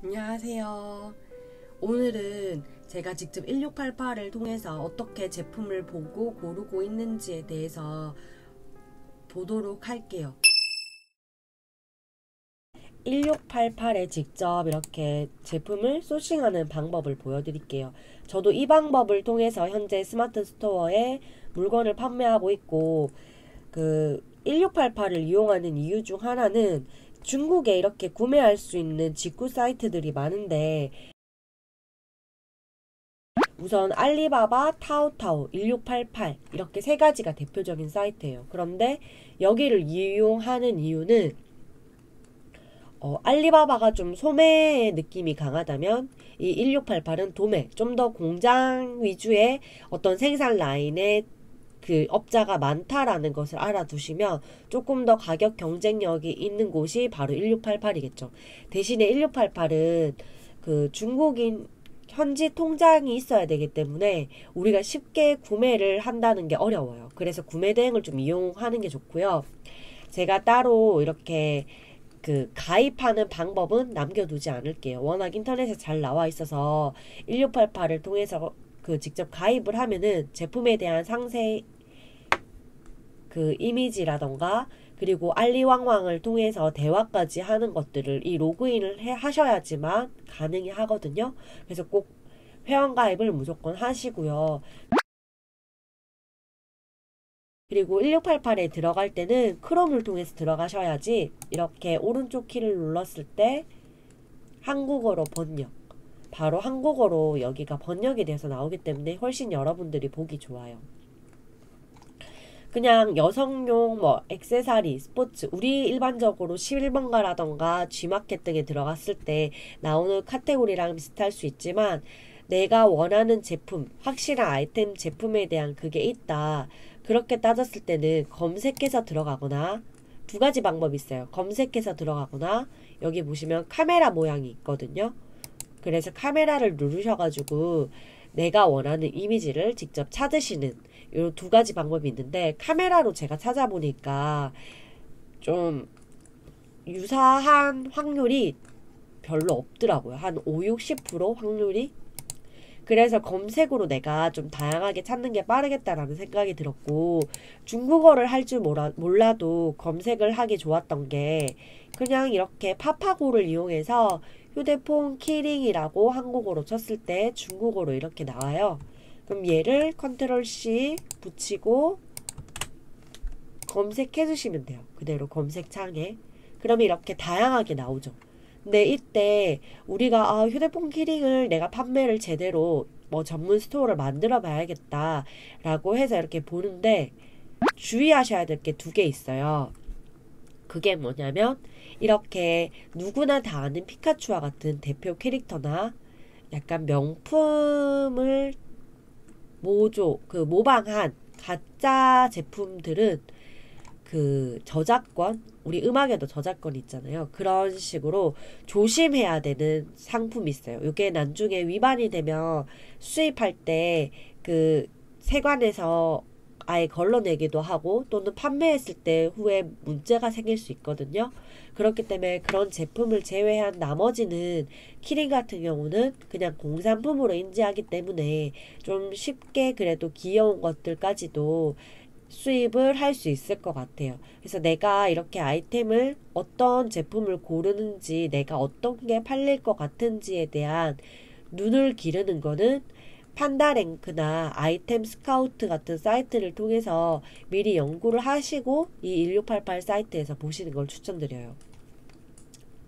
안녕하세요. 오늘은 제가 직접 1688을 통해서 어떻게 제품을 보고 고르고 있는지에 대해서 보도록 할게요. 1688에 직접 이렇게 제품을 소싱하는 방법을 보여드릴게요. 저도 이 방법을 통해서 현재 스마트 스토어에 물건을 판매하고 있고, 1688을 이용하는 이유 중 하나는 중국에 이렇게 구매할 수 있는 직구 사이트들이 많은데, 우선 알리바바, 타오타오, 1688 이렇게 세 가지가 대표적인 사이트예요. 그런데 여기를 이용하는 이유는 알리바바가 좀 소매의 느낌이 강하다면 이 1688은 도매, 좀 더 공장 위주의 어떤 생산 라인의 그 업자가 많다라는 것을 알아두시면 조금 더 가격 경쟁력이 있는 곳이 바로 1688이겠죠. 대신에 1688은 그 중국인 현지 통장이 있어야 되기 때문에 우리가 쉽게 구매를 한다는 게 어려워요. 그래서 구매 대행을 좀 이용하는 게 좋고요. 제가 따로 이렇게 가입하는 방법은 남겨두지 않을게요. 워낙 인터넷에 잘 나와 있어서 1688을 통해서 직접 가입을 하면은 제품에 대한 상세 이미지라던가 그리고 알리왕왕을 통해서 대화까지 하는 것들을 이 로그인을 하셔야지만 가능히 하거든요. 그래서 꼭 회원가입을 무조건 하시고요. 그리고 1688에 들어갈 때는 크롬을 통해서 들어가셔야지 이렇게 오른쪽 키를 눌렀을 때 한국어로 번역, 바로 한국어로 여기가 번역이 돼서 나오기 때문에 훨씬 여러분들이 보기 좋아요. 그냥 여성용 액세서리, 스포츠, 우리 일반적으로 11번가라던가 G마켓 등에 들어갔을 때 나오는 카테고리랑 비슷할 수 있지만 내가 원하는 제품, 확실한 아이템 제품에 대한 그게 있다. 그렇게 따졌을 때는 검색해서 들어가거나 두 가지 방법이 있어요. 검색해서 들어가거나 여기 보시면 카메라 모양이 있거든요. 그래서 카메라를 누르셔가지고 내가 원하는 이미지를 직접 찾으시는 이 두 가지 방법이 있는데 카메라로 제가 찾아보니까 좀 유사한 확률이 별로 없더라고요. 한 5, 60% 확률이. 그래서 검색으로 내가 좀 다양하게 찾는 게 빠르겠다라는 생각이 들었고 중국어를 할 줄 몰라도 검색을 하기 좋았던 게 그냥 이렇게 파파고를 이용해서 휴대폰 키링이라고 한국어로 쳤을 때 중국어로 이렇게 나와요. 그럼 얘를 컨트롤 C 붙이고 검색해 주시면 돼요. 그대로 검색창에. 그러면 이렇게 다양하게 나오죠. 근데 이때 우리가 휴대폰 키링을 내가 판매를 제대로 전문 스토어를 만들어 봐야겠다 라고 해서 이렇게 보는데 주의하셔야 될 게 두 개 있어요. 그게 뭐냐면 이렇게 누구나 다 아는 피카츄와 같은 대표 캐릭터나 약간 명품을 모방한 가짜 제품들은 저작권, 우리 음악에도 저작권 있잖아요. 그런 식으로 조심해야 되는 상품이 있어요. 이게 나중에 위반이 되면 수입할 때 세관에서 아예 걸러내기도 하고 또는 판매했을 때 후에 문제가 생길 수 있거든요. 그렇기 때문에 그런 제품을 제외한 나머지는 키링 같은 경우는 그냥 공산품으로 인지하기 때문에 좀 쉽게 그래도 귀여운 것들까지도 수입을 할 수 있을 것 같아요. 그래서 내가 이렇게 아이템을 어떤 제품을 고르는지 내가 어떤 게 팔릴 것 같은지에 대한 눈을 기르는 거는 판다랭크나 아이템 스카우트 같은 사이트를 통해서 미리 연구를 하시고 이 1688 사이트에서 보시는 걸 추천드려요.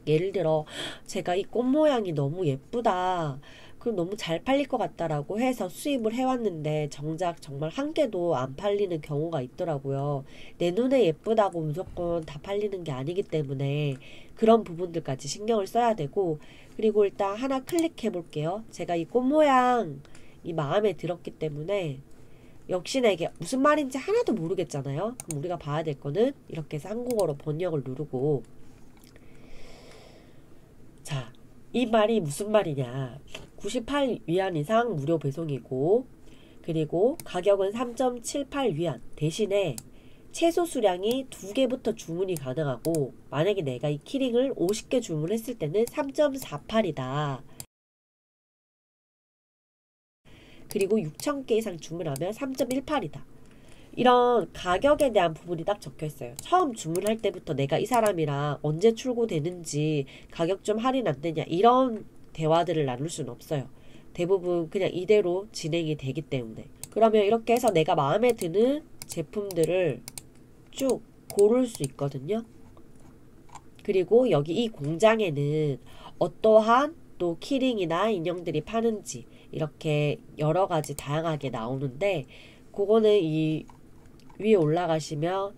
예를 들어 제가 이 꽃 모양이 너무 예쁘다. 그럼 너무 잘 팔릴 것 같다라고 해서 수입을 해왔는데 정작 정말 한 개도 안 팔리는 경우가 있더라고요. 내 눈에 예쁘다고 무조건 다 팔리는 게 아니기 때문에 그런 부분들까지 신경을 써야 되고 그리고 일단 하나 클릭해 볼게요. 제가 이 꽃 모양 이 마음에 들었기 때문에 역시나 이게 무슨 말인지 하나도 모르겠잖아요. 그럼 우리가 봐야 될 거는 이렇게 해서 한국어로 번역을 누르고 자, 이 말이 무슨 말이냐 98위안 이상 무료 배송이고 그리고 가격은 3.78위안 대신에 최소 수량이 2개부터 주문이 가능하고 만약에 내가 이 키링을 50개 주문했을 때는 3.48이다. 그리고 6,000개 이상 주문하면 3.18이다. 이런 가격에 대한 부분이 딱 적혀 있어요. 처음 주문할 때부터 내가 이 사람이랑 언제 출고되는지 가격 좀 할인 안 되냐 이런 대화들을 나눌 수는 없어요. 대부분 그냥 이대로 진행이 되기 때문에. 그러면 이렇게 해서 내가 마음에 드는 제품들을 쭉 고를 수 있거든요. 그리고 여기 이 공장에는 어떠한 또 키링이나 인형들이 파는지 이렇게 여러 가지 다양하게 나오는데 그거는 이 위에 올라가시면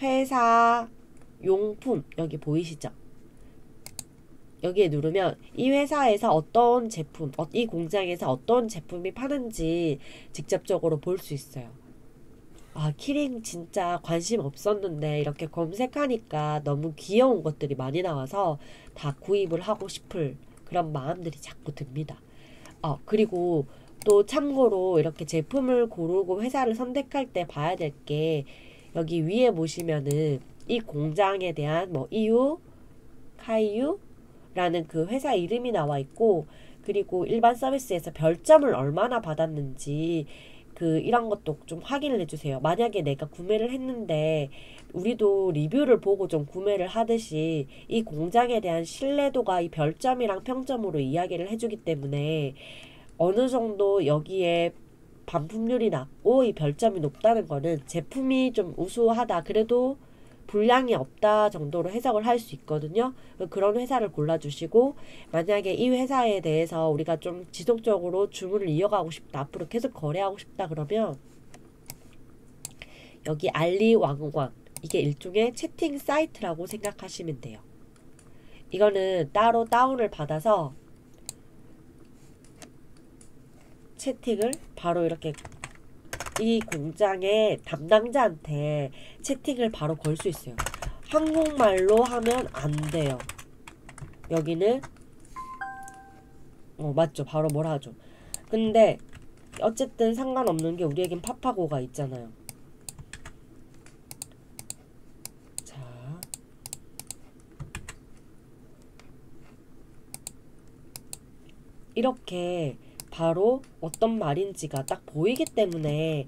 회사 용품 여기 보이시죠? 여기에 누르면 이 회사에서 어떤 제품, 이 공장에서 어떤 제품이 파는지 직접적으로 볼 수 있어요. 아, 키링 진짜 관심 없었는데 이렇게 검색하니까 너무 귀여운 것들이 많이 나와서 다 구입을 하고 싶을 그런 마음들이 자꾸 듭니다. 그리고 또 참고로 이렇게 제품을 고르고 회사를 선택할 때 봐야 될 게 여기 위에 보시면은 이 공장에 대한 뭐 이유, 카이유라는 그 회사 이름이 나와 있고 그리고 일반 서비스에서 별점을 얼마나 받았는지 이런 것도 좀 확인을 해주세요. 만약에 내가 구매를 했는데 우리도 리뷰를 보고 좀 구매를 하듯이 이 공장에 대한 신뢰도가 이 별점이랑 평점으로 이야기를 해주기 때문에 어느 정도 여기에 반품률이 낮고 이 별점이 높다는 거는 제품이 좀 우수하다 그래도 분량이 없다 정도로 해석을 할 수 있거든요. 그런 회사를 골라주시고 만약에 이 회사에 대해서 우리가 좀 지속적으로 주문을 이어가고 싶다 앞으로 계속 거래하고 싶다 그러면 여기 알리왕왕 이게 일종의 채팅 사이트라고 생각하시면 돼요. 이거는 따로 다운을 받아서 채팅을 바로 이렇게 이 공장의 담당자한테 채팅을 바로 걸 수 있어요. 한국말로 하면 안 돼요. 여기는 맞죠. 바로 뭐라 하죠. 근데 어쨌든 상관없는 게 우리에겐 파파고가 있잖아요. 자, 이렇게 바로 어떤 말인지가 딱 보이기 때문에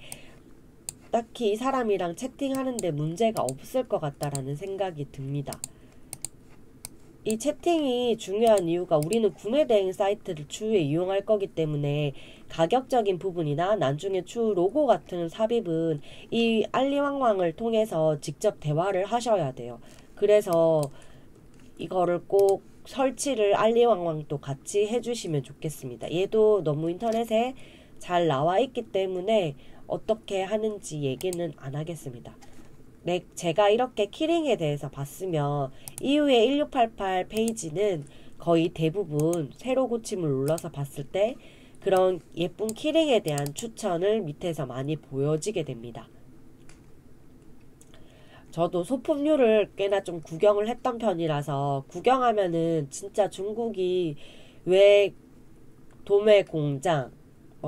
딱히 이 사람이랑 채팅하는데 문제가 없을 것 같다라는 생각이 듭니다. 이 채팅이 중요한 이유가 우리는 구매 대행 사이트를 추후에 이용할 거기 때문에 가격적인 부분이나 나중에 추후 로고 같은 삽입은 이 알리왕왕을 통해서 직접 대화를 하셔야 돼요. 그래서 이거를 꼭 설치를 알리왕왕도 같이 해주시면 좋겠습니다. 얘도 너무 인터넷에 잘 나와 있기 때문에 어떻게 하는지 얘기는 안 하겠습니다. 제가 이렇게 키링에 대해서 봤으면 이후에 1688 페이지는 거의 대부분 새로 고침을 눌러서 봤을 때 그런 예쁜 키링에 대한 추천을 밑에서 많이 보여지게 됩니다. 저도 소품류를 꽤나 좀 구경을 했던 편이라서 구경하면은 진짜 중국이 왜 도매 공장,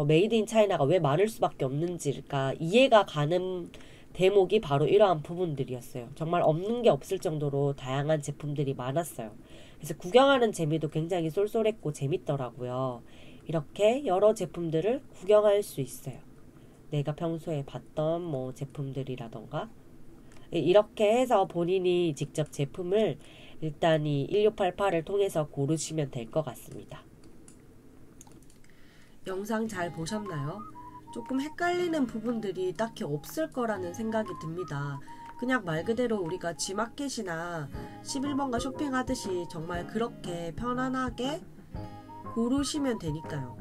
메이드 인 차이나가 왜 많을 수밖에 없는지가 이해가 가는 대목이 바로 이러한 부분들이었어요. 정말 없는 게 없을 정도로 다양한 제품들이 많았어요. 그래서 구경하는 재미도 굉장히 쏠쏠했고 재밌더라고요. 이렇게 여러 제품들을 구경할 수 있어요. 내가 평소에 봤던 뭐 제품들이라던가 이렇게 해서 본인이 직접 제품을 일단 이 1688을 통해서 고르시면 될 것 같습니다. 영상 잘 보셨나요? 조금 헷갈리는 부분들이 딱히 없을 거라는 생각이 듭니다. 그냥 말 그대로 우리가 G마켓이나 11번가 쇼핑하듯이 정말 그렇게 편안하게 고르시면 되니까요.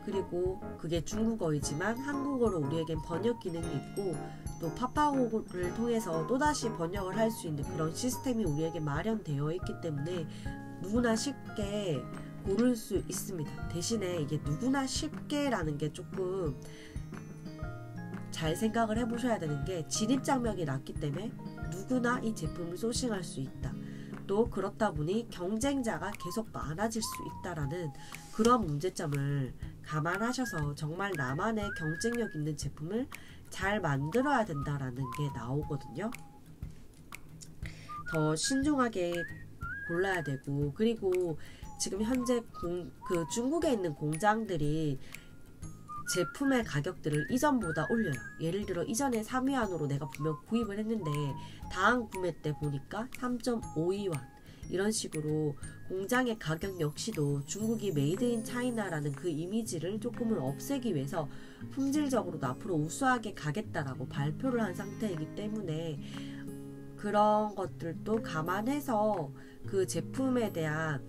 그리고 그게 중국어이지만 한국어로 우리에겐 번역 기능이 있고 또 파파고를 통해서 또다시 번역을 할 수 있는 그런 시스템이 우리에게 마련되어 있기 때문에 누구나 쉽게 고를 수 있습니다. 대신에 이게 누구나 쉽게라는 게 조금 잘 생각을 해보셔야 되는 게 진입장벽이 낮기 때문에 누구나 이 제품을 소싱할 수 있다. 또 그렇다 보니 경쟁자가 계속 많아질 수 있다라는 그런 문제점을 감안하셔서 정말 나만의 경쟁력 있는 제품을 잘 만들어야 된다라는 게 나오거든요. 더 신중하게 골라야 되고, 그리고 지금 현재 중국에 있는 공장들이 제품의 가격들을 이전보다 올려요. 예를 들어 이전에 3위안으로 내가 분명 구입을 했는데 다음 구매 때 보니까 3.52원 이런 식으로 공장의 가격 역시도 중국이 메이드 인 차이나라는 그 이미지를 조금은 없애기 위해서 품질적으로도 앞으로 우수하게 가겠다라고 발표를 한 상태이기 때문에 그런 것들도 감안해서 그 제품에 대한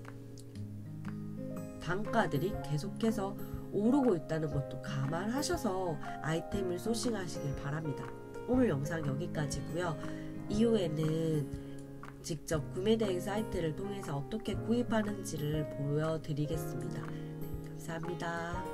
단가들이 계속해서 오르고 있다는 것도 감안하셔서 아이템을 소싱하시길 바랍니다. 오늘 영상 여기까지고요. 이후에는 직접 구매대행 사이트를 통해서 어떻게 구입하는지를 보여드리겠습니다. 네, 감사합니다.